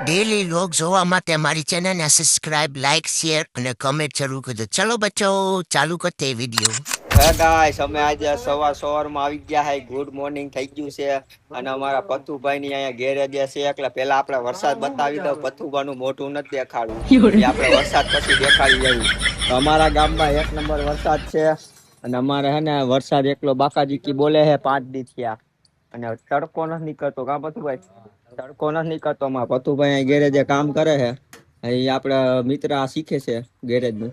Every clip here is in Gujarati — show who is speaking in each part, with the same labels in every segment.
Speaker 1: ડેલી લોગ જોવા માટે અમારી ચેનલને સબસ્ક્રાઇબ, લાઇક, શેર અને કમેન્ટ જરૂર કરજો. ચલો બચ્ચો, ચાલુ કરતે વિડીયો.
Speaker 2: હે ગાઈસ, અમે આજે સવારમાં આવી ગયા હે. ગુડ મોર્નિંગ થઈ ગયું છે અને અમારા પથુભાઈ ની અહીંયા ગેરેજ છે. એટલે પેલા આપણે વરસાદ બતાવી દઉં. પથુભાનું મોઢું નથી દેખાડવું, એ આપણે વરસાદ પછી દેખાડી જવું. તો અમારા ગામમાં એક નંબર વરસાદ છે અને અમારે હે ને વરસાદ એકલો બાકાજી કી બોલે છે 5 દી થયા અને તડકો નથી નીકળતો. કા પથુભાઈ તડકો નથી નીકળતો. અમારા પથુભાઈ ગેરેજે કામ કરે છે. અહીં આપણા મિત્ર આ શીખે છે ગેરેજ નું.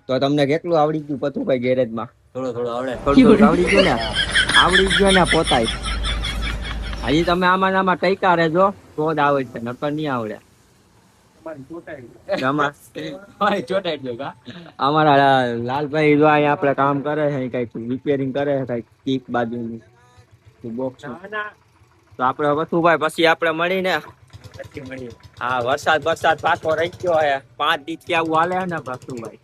Speaker 2: તો તમને કેટલું આવડી ગયું પથુભાઈ ગેરેજમાં?
Speaker 3: થોડું થોડું આવડે.
Speaker 2: થોડું આવડી ગયું ને? આવડી ગયું ને પોતાય. હજી તમે આમાં આમાં ટઈકા રહેજો તો જ આવડે છે, નકર નહીં આવડે. અમારા લાલભાઈ જો અહીંયા આપણે કામ કરે છે, કઈક રિપેરિંગ કરે છે, કઈક કીક બાજુની બોક્સ. તો આપણે વસુભાઈ પછી આપણે મળીને. હા, વરસાદ પાછો રહી ગયો હે. 5 દી થી આવું હાલે ને વસુભાઈ.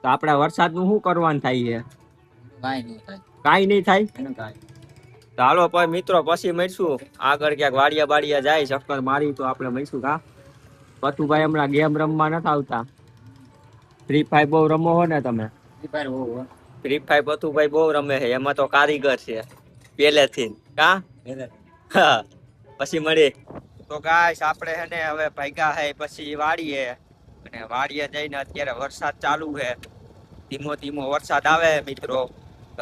Speaker 2: તો આપણે વરસાદ નું શું કરવાનું થાય છે? કાઈ નહીં થાય. તો હાલો ભાઈ મિત્રો, પછી મળીશું. આગળ ક્યાંક વાડિયા જાય ચક્કર મારી તો આપણે મળીશું. કા પથુભાઈ હમણાં ગેમ રમવા નથી આવતા? ફ્રી ફાયર બહુ રમો હો ને તમે? ફ્રી ફાયર પથુભાઈ બહુ રમે છે, એમાં તો કારીગર છે પેલેથી. કા હા, પછી મળી. તો ગાઈસ આપણે હે ને હવે ભાગ્યા હે પછી વાડીએ, અને વાડીએ જઈને અત્યારે વરસાદ ચાલુ છે. ધીમો ધીમો વરસાદ આવે મિત્રો.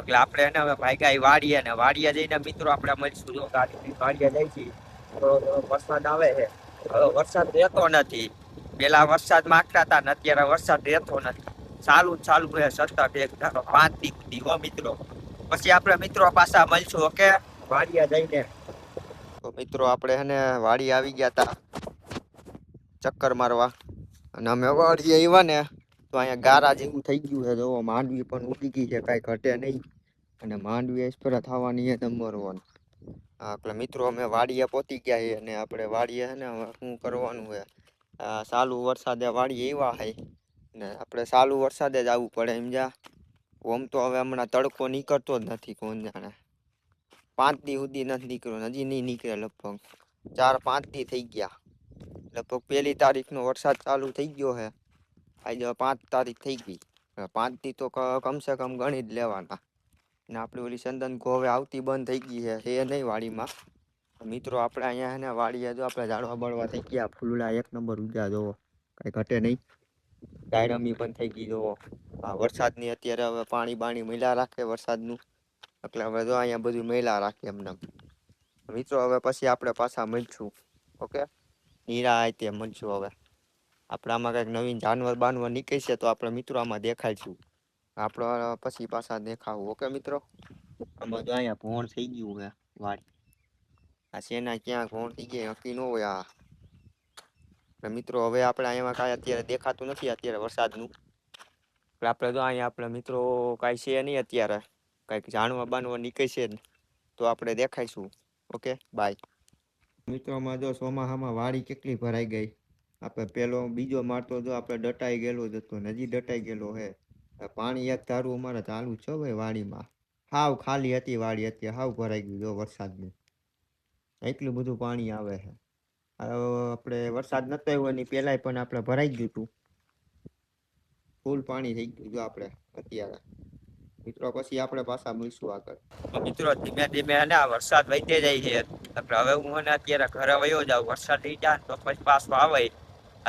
Speaker 2: એટલે આપણે એને હવે ભાગ્યા વાડીએ ને વાડીએ જઈને મિત્રો આપણે મળીશું. જો વાડીએ જઈ છીએ તો વરસાદ આવે છે. હવે વરસાદ રહેતો નથી. પેલા વરસાદ માંગતા હતા ને અત્યારે વરસાદ રહેતો નથી. ચાલુ છે સતત એક ધારો 5 દી સુધી હો મિત્રો. પછી આપણે મિત્રો પાછા મળીશું. ઓકે, વાડીએ જઈને. તો મિત્રો આપણે હે ને વાડી આવી ગયા હતા ચક્કર મારવા, અને અમે વાડીએ આવ્યા ને તો અહીંયા ગારા જેવું થઈ ગયું છે. જો માંડવી પણ ઉગી ગઈ છે, કાંઈ ઘટે નહીં. અને માંડવી એસ્પરા થવાની છે નંબર 1. હા, એટલે મિત્રો અમે વાડીએ પહોંચી ગયા છીએ અને આપણે વાડીએ છે ને શું કરવાનું છે, ચાલુ વરસાદે વાડીએ આવ્યા છે ને આપણે ચાલુ વરસાદે જ આવવું પડે સમજ્યા. ઓમ તો હવે હમણાં તડકો નીકળતો જ નથી. કોણ જાણે 5 દી સુધી નથી નીકળ્યો, હજી નહીં નીકળે. લગભગ 4-5 દી થઈ ગયા. લગભગ 1 તારીખનો વરસાદ ચાલુ થઈ ગયો છે. આજે 5 તારીખ થઈ ગઈ. 5 દી તો કમસે કમ ગણી જ લેવાના. ને આપણી ઓલી ચંદન કો હવે આવતી બંધ થઈ ગઈ છે, એ નહીં વાડીમાં. મિત્રો આપણે અહીંયા ને વાડીએ જો આપણે ઝાડવા બળવા થઈ ગયા. ફૂલડા એક નંબર ઉગ્યા જોવો, કઈ ઘટે નહીં. ડાયરમી પણ થઈ ગઈ જોવો. આ વરસાદની અત્યારે હવે પાણી મળ્યા રાખે વરસાદનું. એટલે હવે જો અહીંયા બધું મળ્યા રાખે એમને. મિત્રો હવે પછી આપણે પાછા મળશું. ઓકે, નીરા તે મળશું. હવે આપણે આમાં કંઈક નવીન જાનવર નીકળશે તો આપણે મિત્રો આમાં દેખાડશું. આપણે પછી પાછા દેખાવું. ઓકે મિત્રો, આમાં જો અહીંયા ભોણ થઈ ગયું છે વાડી. આ શેના ક્યાં ભોણ થઈ ગયા નક્કી ન હોય. મિત્રો હવે આપણે અહીંયા કાંઈ અત્યારે દેખાતું નથી અત્યારે વરસાદનું. આપણે તો અહીંયા આપણે મિત્રો કાંઈ છે નહીં અત્યારે. કંઈક જાનવર નીકળશે તો આપણે દેખાઈશું. Okay, by. મિત્રોમાં જો ચોમાસામાં વાડી કેટલી ભરાઈ ગઈ. આપણે પેલો બીજો મારતો જો આપણે દટાઈ ગયેલો જ હતો, હજી દટાઈ ગયેલો હે. પાણી એક ધારું અમારે ચાલુ છે ભાઈ વાડીમાં. હાવ ખાલી હતી વાડી, અત્યારે હાવ ભરાઈ ગયું જો વરસાદનું. એટલું બધું પાણી આવે છે. આપણે વરસાદ નતો આવ્યો એની પહેલાંય પણ આપણે ભરાઈ ગયું હતું. ફૂલ પાણી થઈ ગયું જો આપણે અત્યારે. મિત્રો પછી આપણે પાછા મળીશું આગળ. મિત્રો ધીમે ધીમે હે ને વરસાદ વધે જાય છે. એટલે હવે હું હે ને અત્યારે ઘરે વયો જાઉં. વરસાદ થઈ જાય તો પછી પાછો આવે.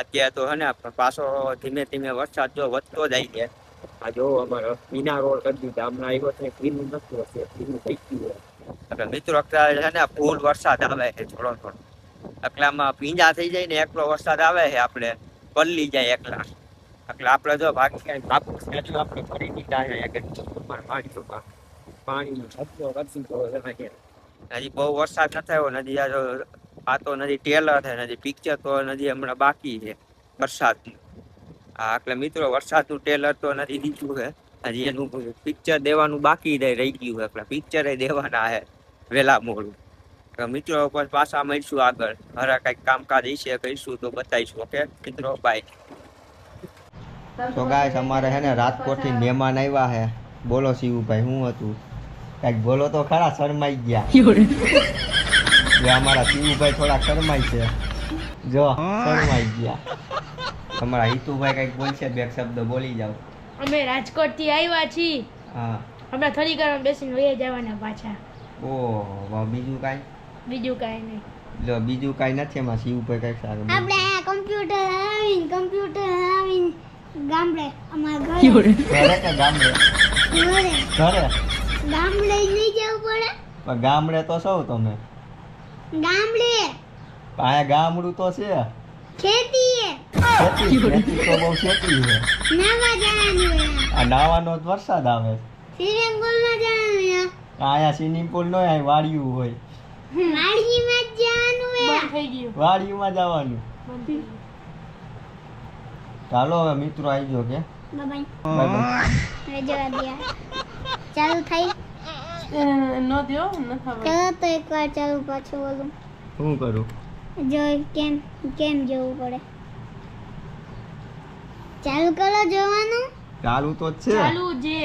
Speaker 2: અત્યારે તો હે ને પાછો ધીમે ધીમે વરસાદ જો વધતો જાય છે. આ જો અમારે મીના રોડ કરી દીધા હમણાં આવ્યો છે, ક્લીન નથી હશે, ક્લીન થઈ ગયું. એટલે મિત્રો અત્યારે છે ને ફૂલ વરસાદ આવે છે થોડો. એટલે આમાં ભીંજા થઈ જાય ને એકલો વરસાદ આવે છે આપણે પલ્લી જાય એકલા. એટલે આપણે જો ભાગી કાપુસ આપણે ફરી દીધા પાણી હજી બહુ વરસાદ ન થયો. નદી આ તો નદી ટેલર છે, નદી પિક્ચર તો નદી હમણાં બાકી છે વરસાદ. હા, એટલે મિત્રો વરસાદનું ટેલર તો નથી દીધું છે, હજી એનું પિક્ચર દેવાનું બાકી રહી ગયું છે. એટલે પિક્ચર દેવાના છે વહેલા મોડું. મિત્રો પાછા મળીશું આગળ. હરા કઈક કામકાજ હશે કહીશું તો બતાવીશું. ઓકે મિત્રો, બાય. તો ગાઈસ અમારે હે ને રાજકોટથી મહેમાન આવ્યા છે. બોલો શિવભાઈ, શું હતું? કઈક બોલો તો ખરા, શરમાઈ ગયા. અમારા શિવભાઈ થોડા શરમાઈ છે. જો શરમાઈ ગયા. તમારા હિતુભાઈ કઈક બોલશે, બે શબ્દ બોલી જાવ.
Speaker 3: અમે રાજકોટ થી આવ્યા છીએ.
Speaker 2: હા.
Speaker 3: હમણાં થોડી વાર બેસીને વહી જવાના પાછા.
Speaker 2: ઓહ, બીજું કાંઈ?
Speaker 3: બીજું કાંઈ નહીં.
Speaker 2: લો બીજું કાંઈ નથી એમાં. શિવભાઈ કઈક સારું બોલે.
Speaker 4: આપણે આ કમ્પ્યુટર આવીને ગામડે અમારા ઘરે
Speaker 2: ઘરે કે ગામડે?
Speaker 4: ઘરે
Speaker 2: ઘરે.
Speaker 4: ગામડે નહીં જવું પડે.
Speaker 2: પણ ગામડે તો સૌ તમે.
Speaker 4: ગામડે
Speaker 2: અહીંયા ગામડું તો છે.
Speaker 4: ખેતી
Speaker 2: ખેતી તો બહુ ખેતી છે.
Speaker 4: નાવા જવાનું
Speaker 2: આ નાવાનો જ વરસાદ આવે.
Speaker 4: સ્વિમિંગ પુલમાં જવાનું
Speaker 2: અહીંયા સ્વિમિંગ પુલ નો હોય, વાડિયું હોય.
Speaker 4: વાડીમાં જ જવાનું
Speaker 3: બંધ થઈ ગયું.
Speaker 2: વાડિયુંમાં જવાનું.
Speaker 3: બંધ થઈ ગયું.
Speaker 2: ચાલો હવે મિત્રો આવી ગયો કે
Speaker 4: બાય
Speaker 2: બાય બાય.
Speaker 4: હવે જવા દે ચાલુ થઈ
Speaker 3: નો દ્યો ન ખબર.
Speaker 4: ચલો તો એકવાર ચાલુ પાછું બોલું
Speaker 2: શું કરું?
Speaker 4: જો કેમ જોવું પડે. ચાલુ કરો જોવાનું.
Speaker 2: ચાલુ તો જ છે.
Speaker 3: ચાલુ જે